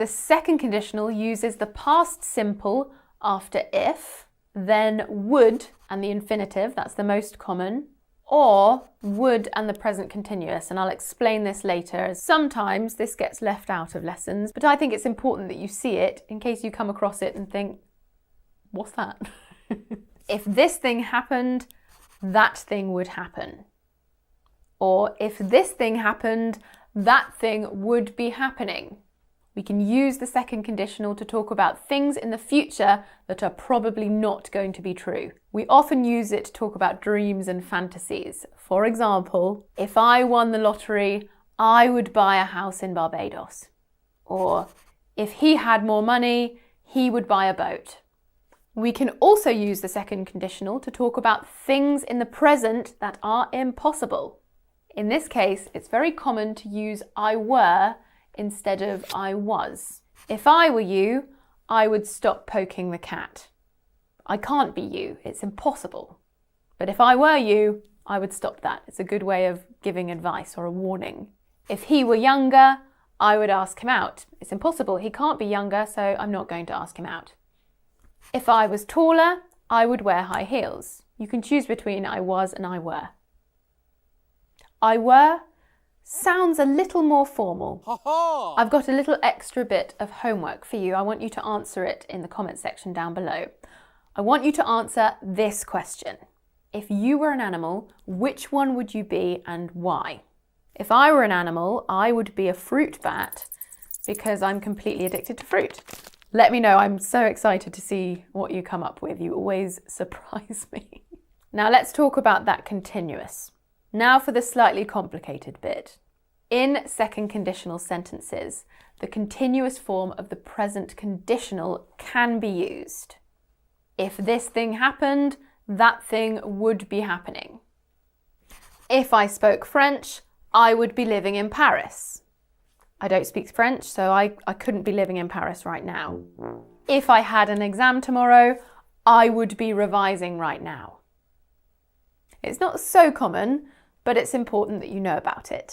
The second conditional uses the past simple after if, then would and the infinitive, that's the most common, or would and the present continuous, and I'll explain this later, as sometimes this gets left out of lessons, but I think it's important that you see it in case you come across it and think, what's that? If this thing happened, that thing would happen. Or if this thing happened, that thing would be happening. We can use the second conditional to talk about things in the future that are probably not going to be true. We often use it to talk about dreams and fantasies. For example, if I won the lottery, I would buy a house in Barbados. Or if he had more money, he would buy a boat. We can also use the second conditional to talk about things in the present that are impossible. In this case, it's very common to use I were instead of I was. If I were you, I would stop poking the cat. I can't be you, it's impossible. But if I were you, I would stop that. It's a good way of giving advice or a warning. If he were younger, I would ask him out. It's impossible, he can't be younger, so I'm not going to ask him out. If I was taller, I would wear high heels. You can choose between I was and I were. I were sounds a little more formal. I've got a little extra bit of homework for you. I want you to answer it in the comment section down below. I want you to answer this question. If you were an animal, which one would you be and why? If I were an animal, I would be a fruit bat because I'm completely addicted to fruit. Let me know. I'm so excited to see what you come up with. You always surprise me. Now let's talk about that continuous. Now for the slightly complicated bit. In second conditional sentences, the continuous form of the present conditional can be used. If this thing happened, that thing would be happening. If I spoke French, I would be living in Paris. I don't speak French, so I couldn't be living in Paris right now. If I had an exam tomorrow, I would be revising right now. It's not so common, but it's important that you know about it.